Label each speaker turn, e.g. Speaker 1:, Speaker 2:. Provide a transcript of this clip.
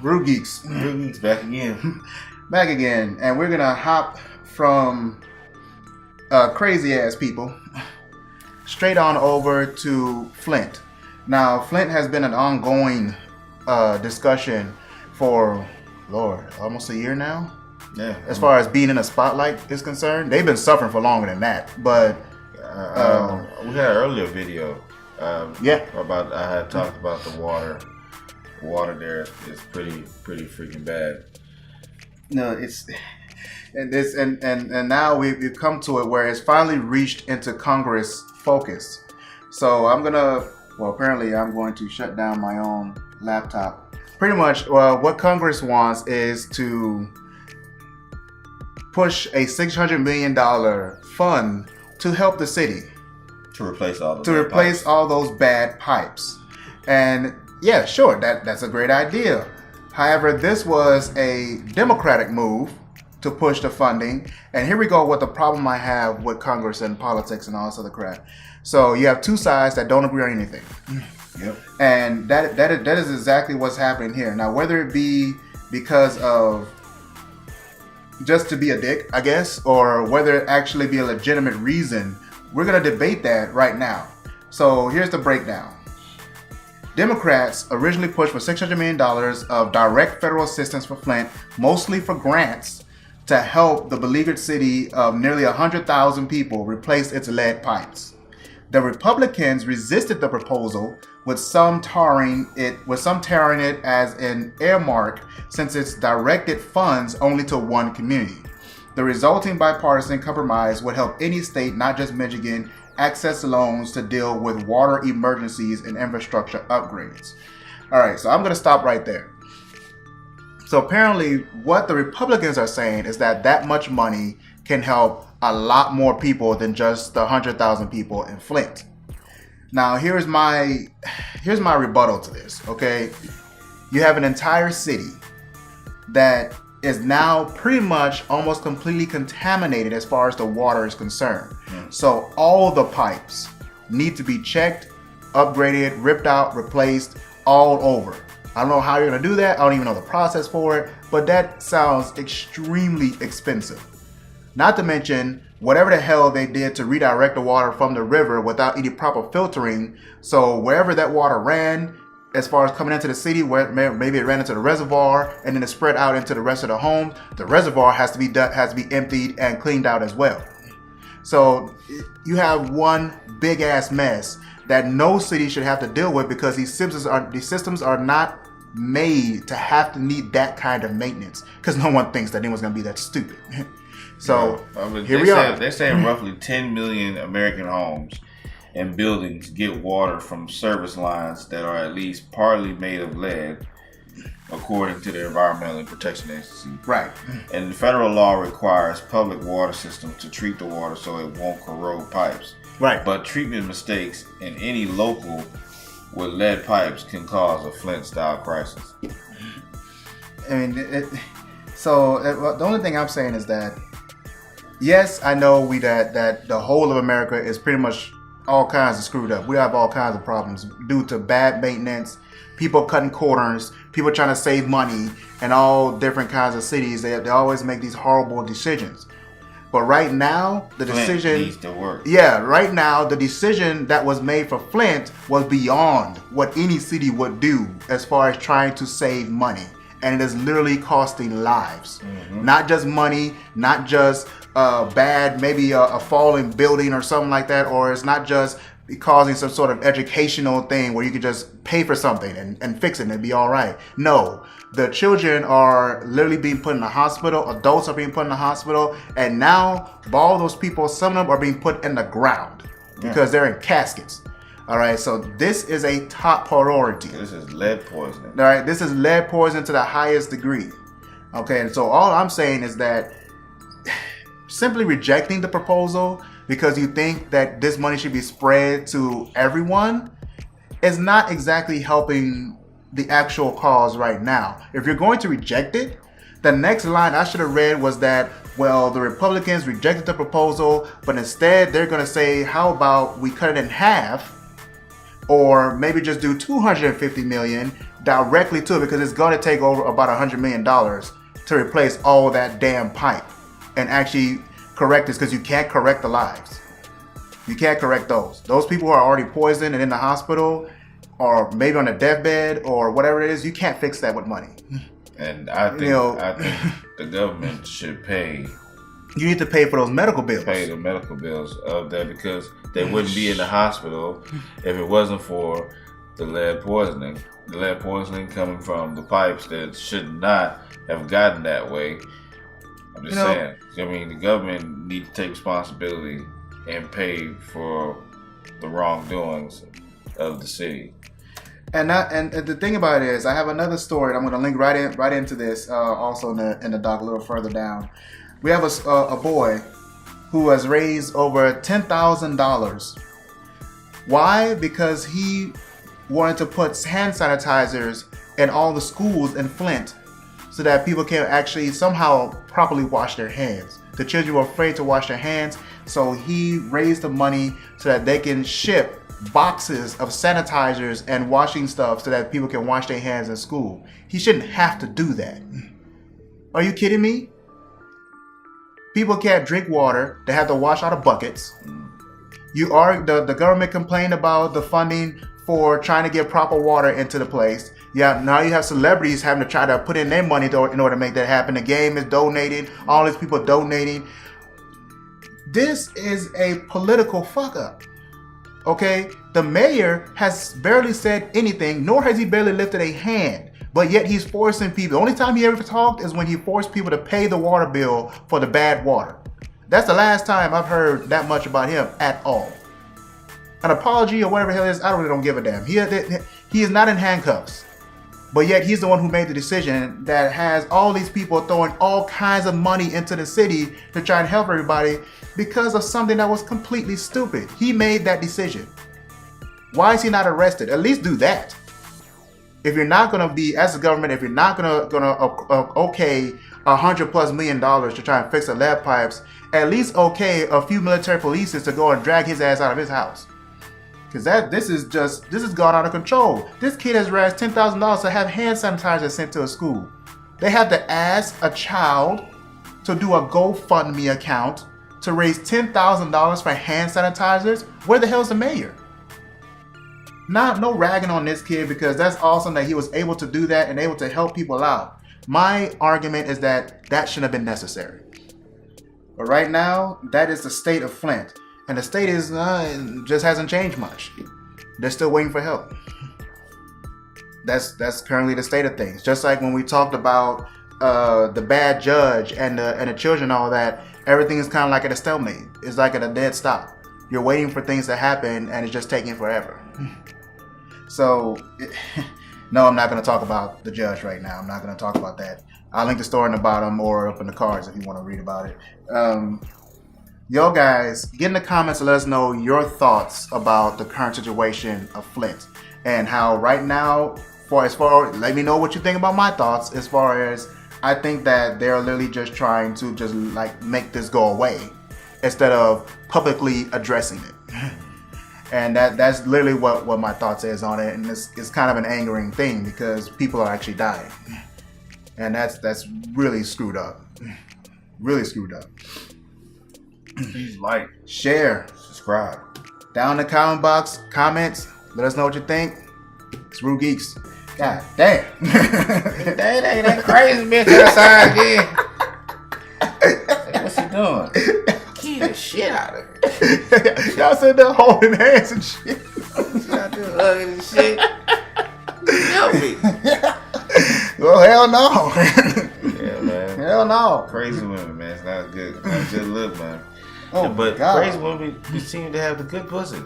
Speaker 1: RudeGeekz back again.
Speaker 2: Back again. And we're going to hop from crazy ass people straight on over to Flint. Now, Flint has been an ongoing discussion for, Lord, almost a year now.
Speaker 1: Yeah.
Speaker 2: As far as being in a spotlight is concerned, they've been suffering for longer than that. But
Speaker 1: we had an earlier video.
Speaker 2: About
Speaker 1: I had talked about the water. The water there is pretty freaking bad.
Speaker 2: No, it's and now we've come to it where it's finally reached into Congress focus. So apparently I'm going to shut down my own laptop. Pretty much, what Congress wants is to push a $600 million fund to help the city.
Speaker 1: To replace
Speaker 2: all those bad pipes. And yeah, sure, that's a great idea. However, this was a Democratic move to push the funding. And here we go with the problem I have with Congress and politics and all this other crap. So you have two sides that don't agree on anything.
Speaker 1: Yep.
Speaker 2: And that is exactly what's happening here. Now, whether it be because of just to be a dick, I guess, or whether it actually be a legitimate reason, we're going to debate that right now. So here's the breakdown. Democrats originally pushed for $600 million of direct federal assistance for Flint, mostly for grants to help the beleaguered city of nearly 100,000 people replace its lead pipes. The Republicans resisted the proposal, with some tarring it as an earmark since it directed funds only to one community. The resulting bipartisan compromise would help any state, not just Michigan, access loans to deal with water emergencies and infrastructure upgrades. All right, so I'm going to stop right there. So apparently what the Republicans are saying is that much money can help a lot more people than just the 100,000 people in Flint. Now, here's my rebuttal to this, okay? You have an entire city that is now pretty much almost completely contaminated as far as the water is concerned. So all the pipes need to be checked, upgraded, ripped out, replaced, all over. I don't know how you're going to do that. I don't even know the process for it, but that sounds extremely expensive. Not to mention whatever the hell they did to redirect the water from the river without any proper filtering. So wherever that water ran, as far as coming into the city, where maybe it ran into the reservoir and then it spread out into the rest of the home, the reservoir has to be emptied and cleaned out as well. So you have one big ass mess that no city should have to deal with, because these systems are not made to have to need that kind of maintenance, because no one thinks that anyone's going to be that stupid. So here we are.
Speaker 1: They're saying roughly 10 million American homes and buildings get water from service lines that are at least partly made of lead, according to the Environmental Protection Agency.
Speaker 2: Right.
Speaker 1: And the federal law requires public water systems to treat the water so it won't corrode pipes.
Speaker 2: Right.
Speaker 1: But treatment mistakes in any local with lead pipes can cause a Flint-style crisis.
Speaker 2: I mean, the only thing I'm saying is that, yes, I know that the whole of America is pretty much all kinds of screwed up. We have all kinds of problems due to bad maintenance, people cutting corners, people trying to save money, and all different kinds of cities. They always make these horrible decisions. But right now, the decision
Speaker 1: needs to work.
Speaker 2: Yeah, right now, the decision that was made for Flint was beyond what any city would do as far as trying to save money. And it is literally costing lives. Mm-hmm. Not just money, not just maybe a falling building or something like that, or it's not just causing some sort of educational thing where you could just pay for something and fix it and it'd be all right. No, the children are literally being put in the hospital, adults are being put in the hospital, and now all those people, some of them are being put in the ground because they're in caskets. All right, so this is a top priority.
Speaker 1: This is lead poisoning.
Speaker 2: All right, this is lead poisoning to the highest degree. Okay, and so all I'm saying is that simply rejecting the proposal because you think that this money should be spread to everyone is not exactly helping the actual cause right now. If you're going to reject it, the next line I should have read was that, well, the Republicans rejected the proposal, but instead they're going to say, how about we cut it in half, or maybe just do 250 million directly to it, because it's going to take over about $100 million to replace all that damn pipe and actually correct this, because you can't correct the lives. You can't correct those. Those people who are already poisoned and in the hospital, or maybe on a deathbed or whatever it is, you can't fix that with money.
Speaker 1: And I think the government should pay.
Speaker 2: You need to pay for those medical bills.
Speaker 1: Pay the medical bills of that, because they wouldn't be in the hospital if it wasn't for the lead poisoning. The lead poisoning coming from the pipes that should not have gotten that way. I'm just saying. I mean, the government needs to take responsibility and pay for the wrongdoings of the city.
Speaker 2: And the thing about it is, I have another story. I'm going to link right into this. Also in the doc a little further down. We have a boy who has raised over $10,000. Why? Because he wanted to put hand sanitizers in all the schools in Flint, so that people can actually somehow properly wash their hands. The children were afraid to wash their hands, so he raised the money so that they can ship boxes of sanitizers and washing stuff so that people can wash their hands in school. He shouldn't have to do that. Are you kidding me? People can't drink water. They have to wash out of buckets. The government complained about the funding for trying to get proper water into the place. Yeah, now you have celebrities having to try to put in their money in order to make that happen. The game is donating. All these people donating. This is a political fuck up. Okay? The mayor has barely said anything, nor has he barely lifted a hand. But yet he's forcing people. The only time he ever talked is when he forced people to pay the water bill for the bad water. That's the last time I've heard that much about him at all. An apology or whatever the hell it is, I really don't give a damn. He is not in handcuffs. But yet he's the one who made the decision that has all these people throwing all kinds of money into the city to try and help everybody because of something that was completely stupid. He made that decision. Why is he not arrested? At least do that. If you're not going to be, as a government, if you're not going to okay $100+ million to try and fix the lead pipes, at least okay a few military police to go and drag his ass out of his house. Because this has gone out of control. This kid has raised $10,000 to have hand sanitizer sent to a school. They have to ask a child to do a GoFundMe account to raise $10,000 for hand sanitizers. Where the hell's the mayor? No ragging on this kid, because that's awesome that he was able to do that and able to help people out. My argument is that shouldn't have been necessary. But right now, that is the state of Flint. And the state is just hasn't changed much. They're still waiting for help. That's currently the state of things. Just like when we talked about the bad judge and the children and all that, everything is kind of like at a stalemate. It's like at a dead stop. You're waiting for things to happen and it's just taking forever. So, no, I'm not going to talk about the judge right now. I'm not going to talk about that. I'll link the story in the bottom or up in the cards if you want to read about it. Y'all guys, get in the comments and let us know your thoughts about the current situation of Flint and how right now, let me know what you think about my thoughts as far as I think that they're literally just trying to just like make this go away instead of publicly addressing it. And that's literally what my thoughts is on it. And it's kind of an angering thing because people are actually dying. And that's really screwed up. Really screwed up.
Speaker 1: Please like,
Speaker 2: share,
Speaker 1: subscribe.
Speaker 2: Down in the comment box, comments. Let us know what you think. It's RudeGeekz. God damn.
Speaker 1: that crazy bitch outside again. What's he doing? Key the shit out of it.
Speaker 2: Y'all said they're holding hands and shit.
Speaker 1: Y'all just hugging and shit. Help me.
Speaker 2: Well, hell no.
Speaker 1: Yeah, man.
Speaker 2: Hell no.
Speaker 1: Crazy women, man. It's not a good look, man.
Speaker 2: Oh,
Speaker 1: but
Speaker 2: God.
Speaker 1: crazy women seem to have the good pussy.